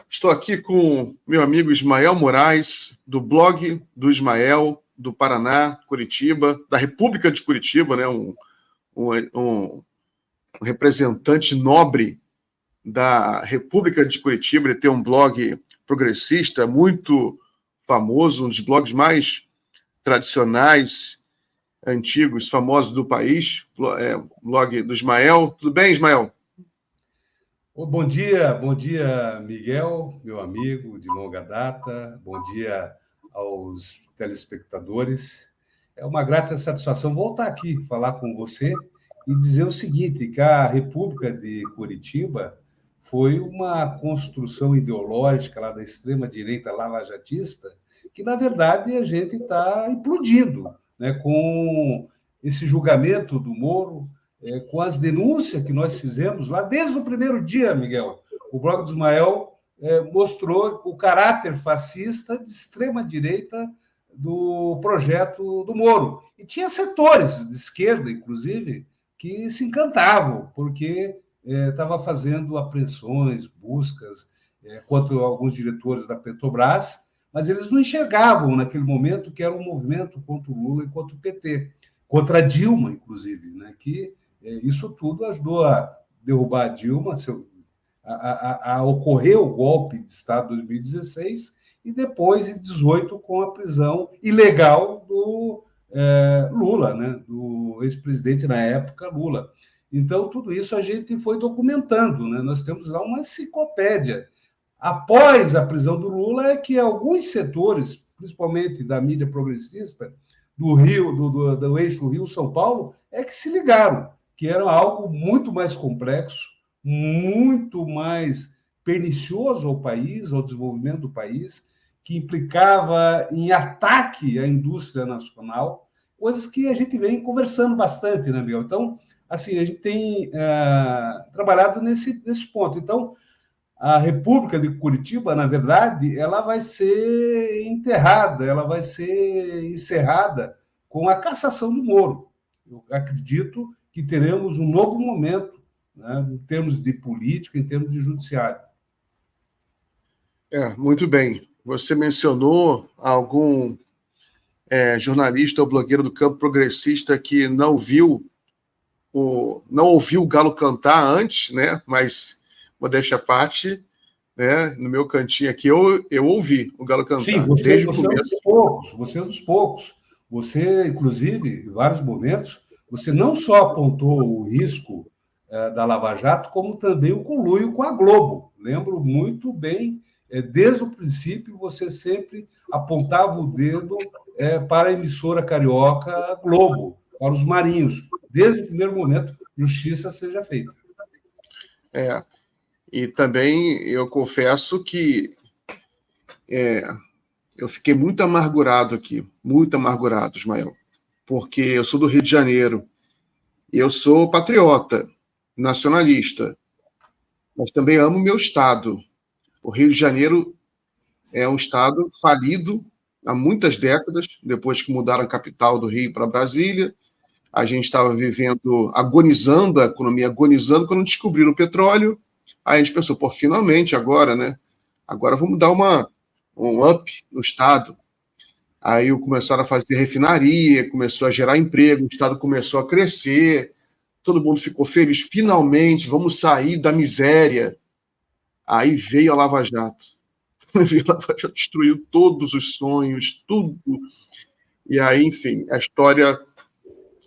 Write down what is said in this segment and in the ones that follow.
Estou aqui com meu amigo Ismael Moraes, do blog do Ismael, do Paraná, Curitiba, da República de Curitiba, né? Um representante nobre da República de Curitiba. Ele tem um blog progressista muito famoso, um dos blogs mais tradicionais, antigos, famosos do país, blog do Ismael. Tudo bem, Ismael? Bom dia, Miguel, meu amigo de longa data. Bom dia aos telespectadores. É uma grata satisfação voltar aqui, falar com você e dizer o seguinte, que a República de Curitiba foi uma construção ideológica lá da extrema-direita lavajatista que, na verdade, a gente está implodindo, né, com esse julgamento do Moro, com as denúncias que nós fizemos lá desde o primeiro dia, Miguel. O blog do Ismael mostrou o caráter fascista de extrema-direita do projeto do Moro. E tinha setores de esquerda, inclusive, que se encantavam, porque estava fazendo apreensões, buscas contra alguns diretores da Petrobras, mas eles não enxergavam naquele momento que era um movimento contra o Lula e contra o PT, contra a Dilma, inclusive, né, que isso tudo ajudou a derrubar a Dilma, a ocorrer o golpe de Estado de 2016 e depois, em 2018, com a prisão ilegal do Lula, né, do ex-presidente na época, Lula. Então, tudo isso a gente foi documentando, né? Nós temos lá uma enciclopédia. Após a prisão do Lula, é que alguns setores, principalmente da mídia progressista, do Rio, do eixo Rio-São Paulo, é que se ligaram que era algo muito mais complexo, muito mais pernicioso ao país, ao desenvolvimento do país, que implicava em ataque à indústria nacional, coisas que a gente vem conversando bastante, né, Miguel? Então, assim, a gente tem trabalhado nesse ponto. Então, a República de Curitiba, na verdade, ela vai ser enterrada, ela vai ser encerrada com a cassação do Moro. Eu acredito que teremos um novo momento, né, em termos de política, em termos de judiciário. Muito bem. Você mencionou algum jornalista ou blogueiro do campo progressista que não ouviu o galo cantar antes, né? Mas, modéstia à parte, né? No meu cantinho aqui, eu ouvi o galo cantar. Sim, desde o você começo. É um dos poucos, você é um dos poucos. Você, inclusive, em vários momentos, você não só apontou o risco da Lava Jato, como também o conluio com a Globo. Lembro muito bem, desde o princípio, você sempre apontava o dedo para a emissora carioca Globo, para os marinhos. Desde o primeiro momento, justiça seja feita. E também eu confesso que eu fiquei muito amargurado aqui, muito amargurado, Ismael, porque eu sou do Rio de Janeiro e eu sou patriota, nacionalista, mas também amo meu estado. O Rio de Janeiro é um estado falido há muitas décadas, depois que mudaram a capital do Rio para Brasília. A gente estava vivendo, agonizando, a economia agonizando, quando descobriram o petróleo. Aí a gente pensou, finalmente agora, né? Agora vamos dar um up no estado. Aí começaram a fazer refinaria, começou a gerar emprego, o estado começou a crescer, todo mundo ficou feliz, finalmente, vamos sair da miséria. Aí veio a Lava Jato. Veio a Lava Jato, destruiu todos os sonhos, tudo. E aí, enfim, a história...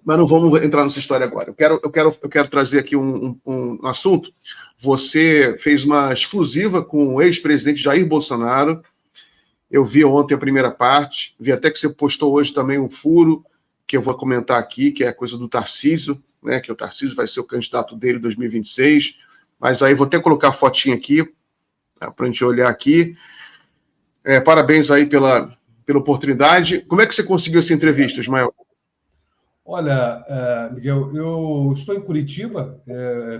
Mas não vamos entrar nessa história agora. Eu quero trazer aqui um assunto. Você fez uma exclusiva com o ex-presidente Jair Bolsonaro. Eu vi ontem a primeira parte, vi até que você postou hoje também um furo, que eu vou comentar aqui, que é a coisa do Tarcísio, né, que o Tarcísio vai ser o candidato dele em 2026. Mas aí vou até colocar a fotinha aqui, para a gente olhar aqui. Parabéns aí pela oportunidade. Como é que você conseguiu essa entrevista, Ismael? Olha, Miguel, eu estou em Curitiba,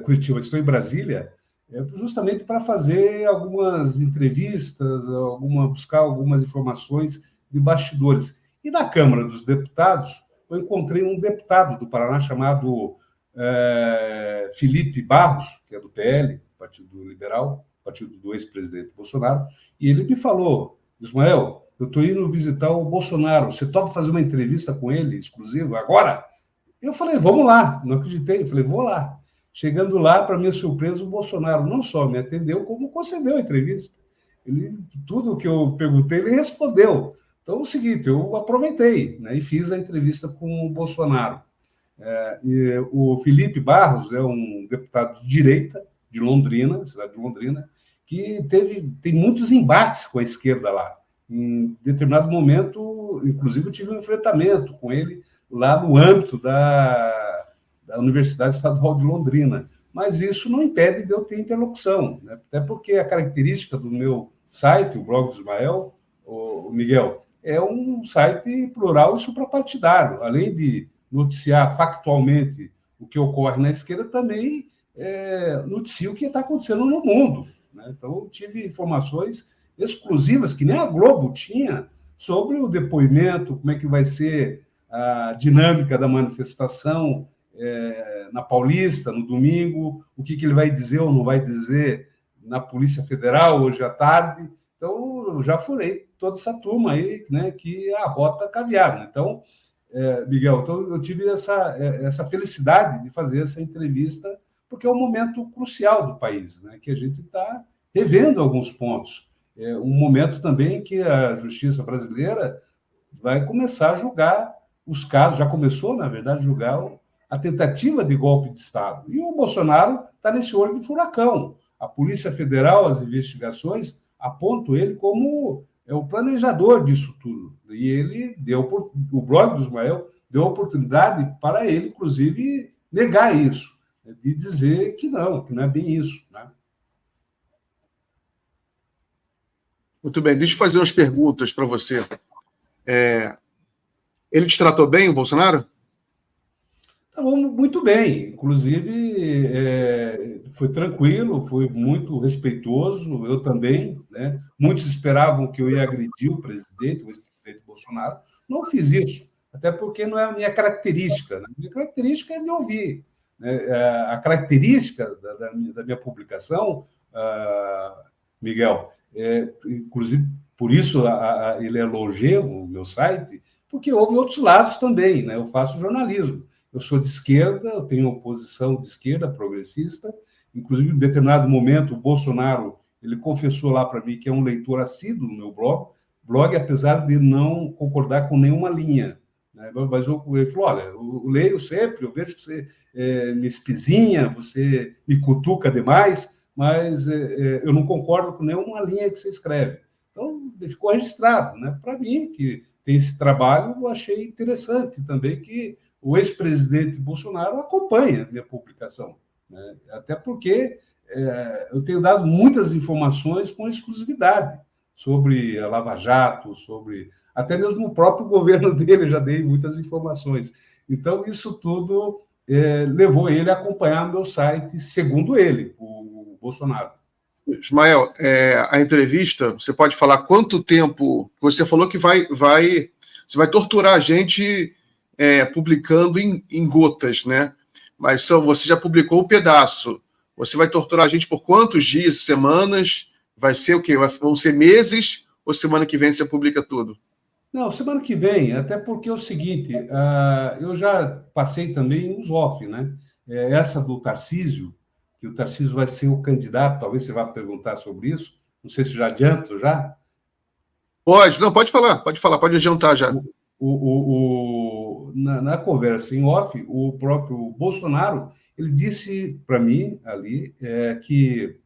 estou em Brasília, justamente para fazer algumas entrevistas, buscar algumas informações de bastidores. E na Câmara dos Deputados, eu encontrei um deputado do Paraná chamado Felipe Barros, que é do PL, Partido Liberal, partido do ex-presidente Bolsonaro, e ele me falou: Ismael, eu estou indo visitar o Bolsonaro, você topa fazer uma entrevista com ele, exclusiva, agora? Eu falei, vamos lá, não acreditei, eu falei, vou lá. Chegando lá, para minha surpresa, o Bolsonaro não só me atendeu, como concedeu a entrevista. Tudo que eu perguntei, ele respondeu. Então, é o seguinte, eu aproveitei, né, e fiz a entrevista com o Bolsonaro. E o Felipe Barros é um deputado de direita, de Londrina, cidade de Londrina, que tem muitos embates com a esquerda lá. Em determinado momento, inclusive, eu tive um enfrentamento com ele lá no âmbito da Universidade Estadual de Londrina. Mas isso não impede de eu ter interlocução, né? Até porque a característica do meu site, o blog do Ismael, o Miguel, é um site plural e suprapartidário. Além de noticiar factualmente o que ocorre na esquerda, também noticia o que está acontecendo no mundo, né? Então, eu tive informações exclusivas que nem a Globo tinha sobre o depoimento, como é que vai ser a dinâmica da manifestação na Paulista, no domingo, o que ele vai dizer ou não vai dizer na Polícia Federal hoje à tarde. Então, eu já furei toda essa turma aí, né, que é a rota caviar. Então, Miguel, então eu tive essa felicidade de fazer essa entrevista, porque é um momento crucial do país, né, que a gente está revendo alguns pontos. É um momento também que a justiça brasileira vai começar a julgar os casos, já começou, na verdade, a julgar a tentativa de golpe de Estado. E o Bolsonaro está nesse olho de furacão. A Polícia Federal, as investigações, apontam ele como o planejador disso tudo. E ele o blog do Ismael deu oportunidade para ele, inclusive, negar isso, de dizer que não é bem isso, né? Muito bem, deixa eu fazer umas perguntas para você. Ele te tratou bem, o Bolsonaro? Tá bom, muito bem. Inclusive, foi tranquilo, foi muito respeitoso, eu também, né? Muitos esperavam que eu ia agredir o ex-presidente Bolsonaro. Não fiz isso, até porque não é a minha característica, né? A minha característica é de ouvir, né? A característica da minha publicação, Miguel, inclusive, por isso ele é longevo, o meu site, porque houve outros lados também, né? Eu faço jornalismo. Eu sou de esquerda, eu tenho oposição de esquerda, progressista. Inclusive, em determinado momento, o Bolsonaro ele confessou lá para mim que é um leitor assíduo no meu blog, apesar de não concordar com nenhuma linha, né? Mas ele falou, olha, eu leio sempre, eu vejo que você me espizinha, você me cutuca demais, mas eu não concordo com nenhuma linha que você escreve. Então, ficou registrado, né? Para mim, que tem esse trabalho, eu achei interessante também que o ex-presidente Bolsonaro acompanha a minha publicação, né? Até porque eu tenho dado muitas informações com exclusividade sobre a Lava Jato, sobre até mesmo o próprio governo dele, já dei muitas informações. Então, isso tudo levou ele a acompanhar o meu site, segundo ele, o Bolsonaro. Ismael, a entrevista, você pode falar quanto tempo... Você falou que você vai torturar a gente publicando em gotas, né? Mas você já publicou um pedaço. Você vai torturar a gente por quantos dias, semanas? Vai ser o quê? Vão ser meses ou semana que vem você publica tudo? Não, semana que vem, até porque é o seguinte, eu já passei também uns off, né? Essa do Tarcísio, que o Tarcísio vai ser o candidato, talvez você vá perguntar sobre isso, não sei se já adianto já. Pode falar, pode adiantar já. Na conversa em off, o próprio Bolsonaro, ele disse para mim ali que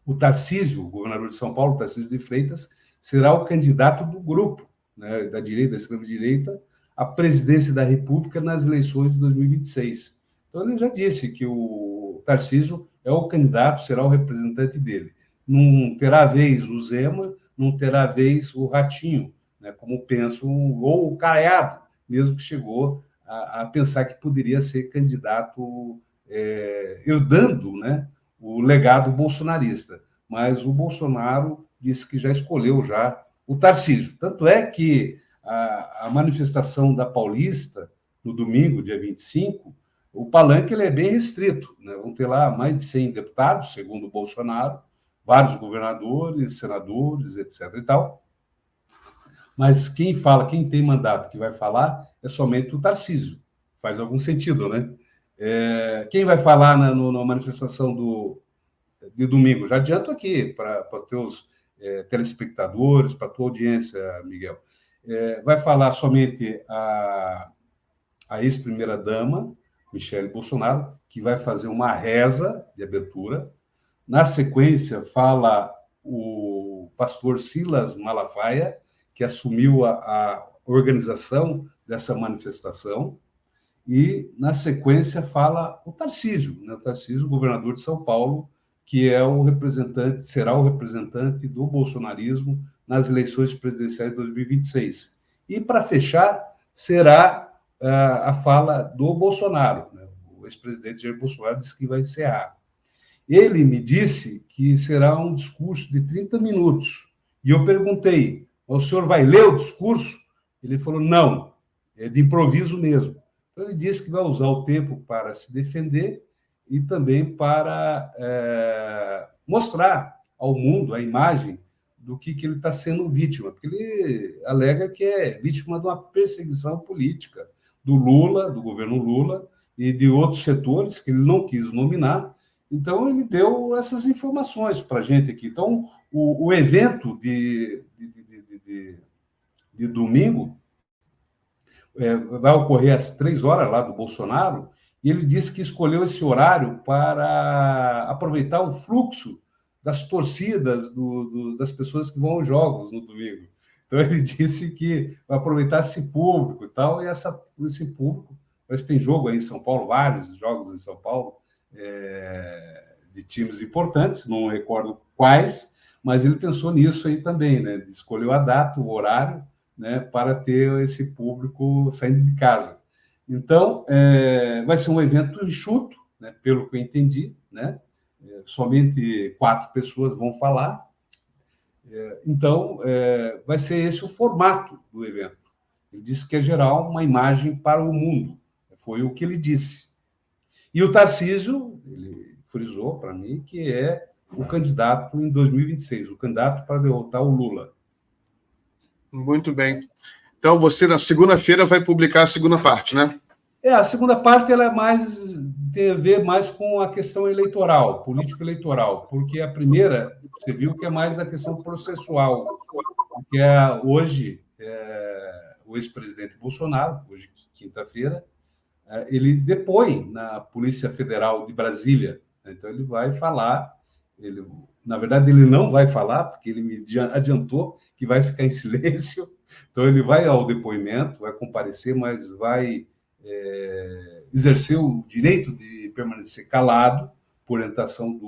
o Tarcísio, o governador de São Paulo, Tarcísio de Freitas, será o candidato do grupo, né, da direita, da extrema-direita, à presidência da República nas eleições de 2026. Então, ele já disse que o Tarcísio é o candidato, será o representante dele. Não terá vez o Zema, não terá vez o Ratinho, né, como pensam, ou o Caiado, mesmo que chegou a pensar que poderia ser candidato herdando, né, o legado bolsonarista. Mas o Bolsonaro disse que já escolheu já o Tarcísio. Tanto é que a manifestação da Paulista, no domingo, dia 25, o palanque ele é bem restrito, né? Vão ter lá mais de 100 deputados, segundo o Bolsonaro, vários governadores, senadores, etc. e tal. Mas quem fala, quem tem mandato que vai falar, é somente o Tarcísio. Faz algum sentido, né? Quem vai falar na manifestação de domingo? Já adianto aqui para os teus telespectadores, para a tua audiência, Miguel. Vai falar somente a ex-primeira-dama, Michele Bolsonaro, que vai fazer uma reza de abertura. Na sequência, fala o pastor Silas Malafaia, que assumiu a organização dessa manifestação. E, na sequência, fala o Tarcísio, né? O Tarcísio, governador de São Paulo, que é o representante, será o representante do bolsonarismo nas eleições presidenciais de 2026. E, para fechar, será a fala do Bolsonaro, né? O ex-presidente Jair Bolsonaro disse que vai encerrar. Ele me disse que será um discurso de 30 minutos. E eu perguntei, o senhor vai ler o discurso? Ele falou, não, é de improviso mesmo. Então, ele disse que vai usar o tempo para se defender e também para mostrar ao mundo a imagem do que ele está sendo vítima, porque ele alega que é vítima de uma perseguição política do Lula, do governo Lula, e de outros setores que ele não quis nominar. Então, ele deu essas informações para a gente aqui. Então, o evento de domingo vai ocorrer às 3 horas lá do Bolsonaro, e ele disse que escolheu esse horário para aproveitar o fluxo das torcidas, das pessoas que vão aos jogos no domingo. Então, ele disse que vai aproveitar esse público e tal, e esse público, mas tem jogo aí em São Paulo, vários jogos em São Paulo, de times importantes, não recordo quais, mas ele pensou nisso aí também, né? Escolheu a data, o horário, né, para ter esse público saindo de casa. Então, vai ser um evento enxuto, né, pelo que eu entendi, né? Somente 4 pessoas vão falar. Então, vai ser esse o formato do evento. Ele disse que é gerar uma imagem para o mundo. Foi o que ele disse. E o Tarcísio, ele frisou para mim que é o candidato em 2026, o candidato para derrotar o Lula. Muito bem. Então, você, na segunda-feira, vai publicar a segunda parte, né? A segunda parte ela tem a ver mais com a questão eleitoral, político-eleitoral, porque a primeira, você viu que é mais a questão processual, que hoje, o ex-presidente Bolsonaro, hoje, quinta-feira, ele depõe na Polícia Federal de Brasília. Então, ele vai falar, na verdade, ele não vai falar, porque ele me adiantou que vai ficar em silêncio. Então, ele vai ao depoimento, vai comparecer, mas vai exercer o direito de permanecer calado, por orientação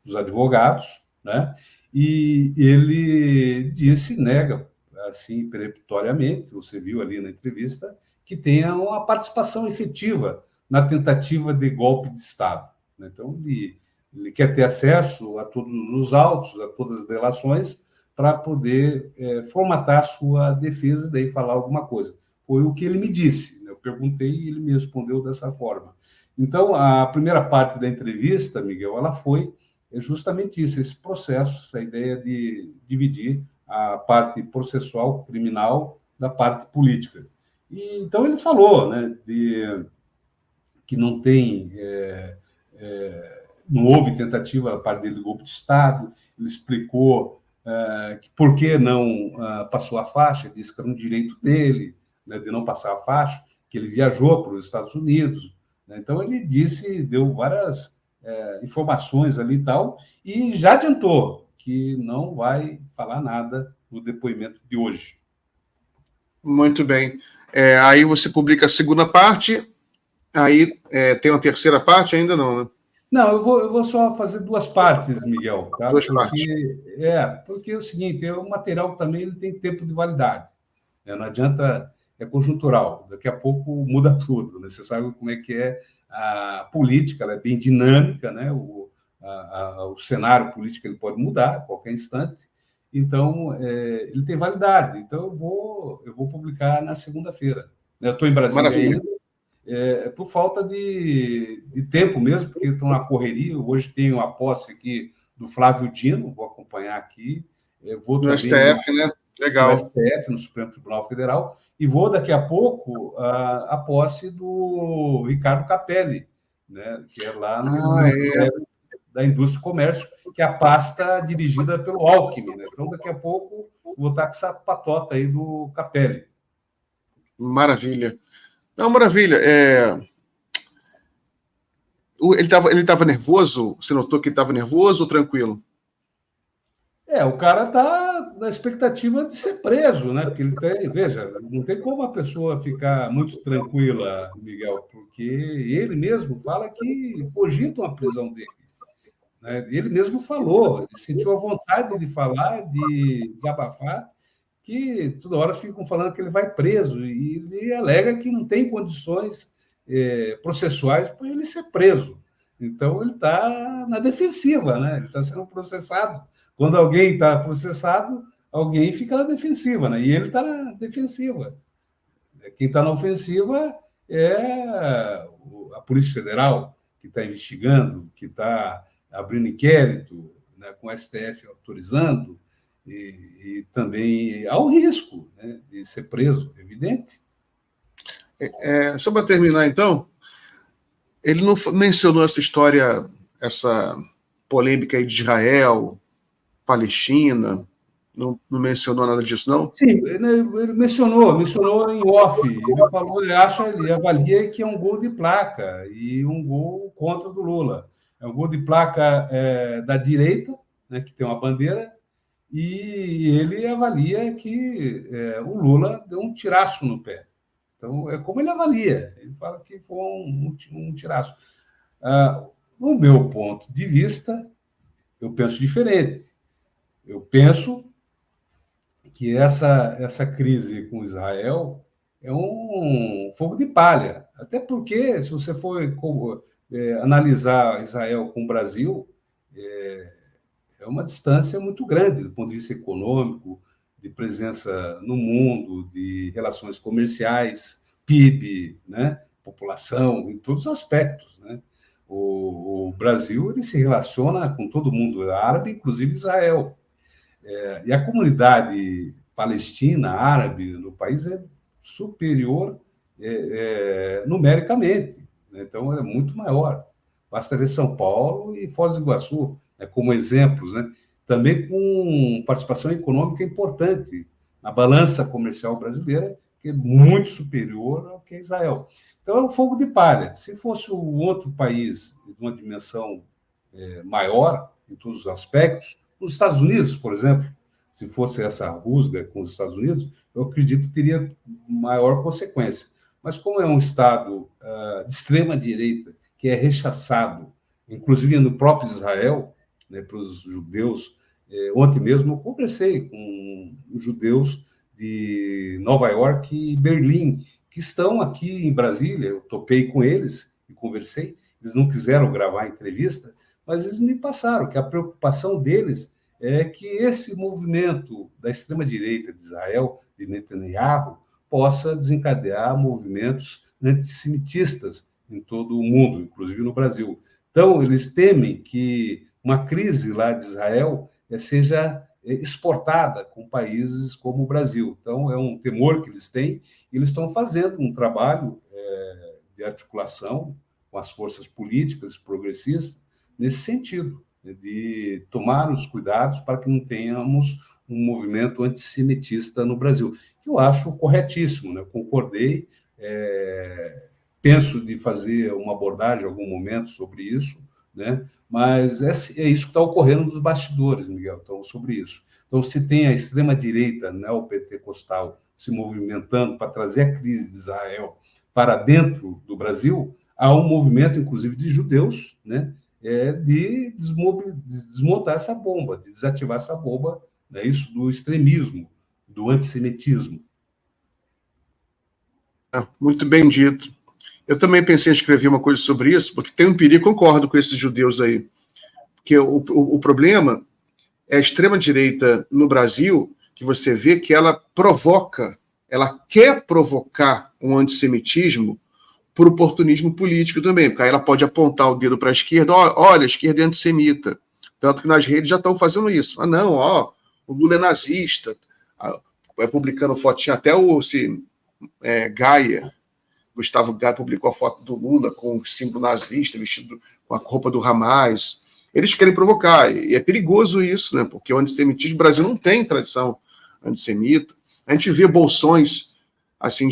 dos advogados, né? E ele nega, assim, peremptoriamente, você viu ali na entrevista, que tenha uma participação efetiva na tentativa de golpe de Estado. Então, ele quer ter acesso a todos os autos, a todas as delações, para poder formatar a sua defesa e daí falar alguma coisa. Foi o que ele me disse. Eu perguntei e ele me respondeu dessa forma. Então, a primeira parte da entrevista, Miguel, ela foi justamente isso, esse processo, essa ideia de dividir a parte processual, criminal, da parte política. E, então, ele falou, né, que não tem... não houve tentativa da parte dele de golpe de Estado, ele explicou por que não passou a faixa, disse que era um direito dele, né, de não passar a faixa, que ele viajou para os Estados Unidos. Né? Então, ele deu várias informações ali e tal, e já adiantou que não vai falar nada no depoimento de hoje. Muito bem. Aí você publica a segunda parte, aí tem uma terceira parte ainda não, né? Não, eu vou só fazer 2 partes, Miguel. Tá? 2 partes. Porque é o seguinte, o material também ele tem tempo de validade. Né? Não adianta, é conjuntural. Daqui a pouco muda tudo. Né? Você sabe como é que é a política, ela é bem dinâmica, né? O cenário político ele pode mudar a qualquer instante. Então, ele tem validade. Então, eu vou publicar na segunda-feira. Eu estou em Brasília Maravilha. ainda. Por falta de tempo mesmo, porque estão na correria. Hoje tenho a posse aqui do Flávio Dino, vou acompanhar aqui. Vou no também STF, né? Legal. No STF, no Supremo Tribunal Federal, e vou daqui a pouco a posse do Ricardo Capelli, né, que é lá no Ministério da Indústria e Comércio, que é a pasta dirigida pelo Alckmin. Né? Então, daqui a pouco, vou estar com essa patota aí do Capelli. Maravilha. Não, maravilha. Ele estava nervoso? Você notou que ele estava nervoso ou tranquilo? O cara está na expectativa de ser preso, né? Porque ele tem, veja, não tem como a pessoa ficar muito tranquila, Miguel, porque ele mesmo fala que cogita uma prisão dele. Né? Ele mesmo falou, ele sentiu a vontade de falar, de desabafar, que toda hora ficam falando que ele vai preso, e ele alega que não tem condições processuais para ele ser preso. Então, ele está na defensiva, né? Ele está sendo processado. Quando alguém está processado, alguém fica na defensiva, né? E ele está na defensiva. Quem está na ofensiva é a Polícia Federal, que está investigando, que está abrindo inquérito, né, com o STF autorizando, e também há o risco, né, de ser preso, evidente. Só para terminar, então, ele não mencionou essa história, essa polêmica aí de Israel, Palestina, não mencionou nada disso, não? Sim, ele mencionou em off. Ele falou, ele avalia que é um gol de placa e um gol contra do Lula. É um gol de placa da direita, né, que tem uma bandeira, e ele avalia que o Lula deu um tiraço no pé. Então, é como ele avalia. Ele fala que foi um tiraço. No meu ponto de vista, eu penso diferente. Eu penso que essa crise com Israel é um fogo de palha. Até porque, se você for analisar Israel com o Brasil, é uma distância muito grande do ponto de vista econômico, de presença no mundo, de relações comerciais, PIB, né? População, em todos os aspectos. Né? O Brasil ele se relaciona com todo mundo árabe, inclusive Israel. E a comunidade palestina, árabe, no país é superior numericamente. Né? Então, é muito maior. Basta ver São Paulo e Foz do Iguaçu, né, como exemplos, né? Também com participação econômica importante na balança comercial brasileira, que é muito superior ao que é Israel. Então, é um fogo de palha. Se fosse um outro país de uma dimensão maior, em todos os aspectos, os Estados Unidos, por exemplo, se fosse essa rusga com os Estados Unidos, eu acredito que teria maior consequência. Mas como é um Estado de extrema-direita, que é rechaçado, inclusive no próprio Israel, né, para os judeus, ontem mesmo eu conversei com os judeus de Nova York e Berlim, que estão aqui em Brasília, eu topei com eles e conversei, eles não quiseram gravar a entrevista, mas eles me passaram que a preocupação deles é que esse movimento da extrema-direita de Israel, de Netanyahu, possa desencadear movimentos antissemitistas em todo o mundo, inclusive no Brasil. Então, eles temem que uma crise lá de Israel seja exportada com países como o Brasil. Então, é um temor que eles têm, e eles estão fazendo um trabalho de articulação com as forças políticas progressistas nesse sentido, de tomar os cuidados para que não tenhamos um movimento antissemitista no Brasil, que eu acho corretíssimo, né? Concordei, penso de fazer uma abordagem em algum momento sobre isso, né? Mas é isso que está ocorrendo nos bastidores, Miguel, então, sobre isso. Então, se tem a extrema-direita neopentecostal se movimentando para trazer a crise de Israel para dentro do Brasil, há um movimento, inclusive, de judeus, né? De desmontar essa bomba, de desativar essa bomba, né, isso do extremismo, do antissemitismo. Muito bem dito. Eu também pensei em escrever uma coisa sobre isso, porque tem um perigo, concordo com esses judeus aí, porque o problema é a extrema-direita no Brasil, que você vê que ela quer provocar um antissemitismo por oportunismo político também, porque aí ela pode apontar o dedo para a esquerda, olha, a esquerda é antissemita, Tanto que nas redes já estão fazendo isso. Ah, não, ó, o Lula é nazista. Vai publicando fotinha, até o Gaia, Gustavo Gaia, publicou a foto do Lula com o símbolo nazista, vestido com a roupa do Hamas. Eles querem provocar, e é perigoso isso, né? Porque o antissemitismo, o Brasil não tem tradição antissemita. A gente vê bolsões, assim,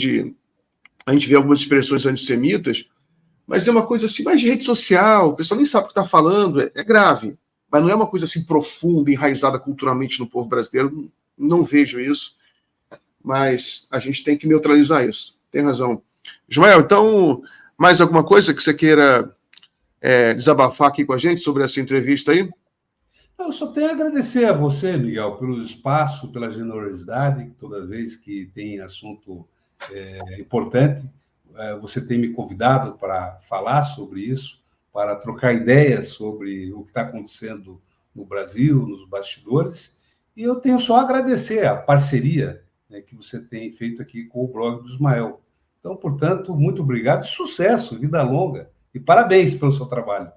a gente vê algumas expressões antissemitas, mas é uma coisa assim, mais de rede social, o pessoal nem sabe o que está falando, é grave. Mas não é uma coisa assim profunda, enraizada culturalmente no povo brasileiro, não vejo isso, mas a gente tem que neutralizar isso. Tem razão. Ismael, então, mais alguma coisa que você queira desabafar aqui com a gente sobre essa entrevista aí? Eu só tenho a agradecer a você, Miguel, pelo espaço, pela generosidade, toda vez que tem assunto importante, você tem me convidado para falar sobre isso, para trocar ideias sobre o que está acontecendo no Brasil, nos bastidores, e eu tenho só a agradecer a parceria, né, que você tem feito aqui com o blog do Ismael. Então, portanto, muito obrigado, sucesso, vida longa, e parabéns pelo seu trabalho.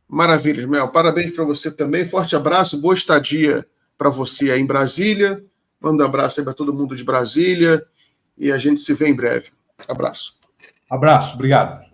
Maravilha, Ismael. Parabéns para você também. Forte abraço, boa estadia para você aí em Brasília. Manda um abraço aí para todo mundo de Brasília e a gente se vê em breve. Abraço. Abraço, obrigado.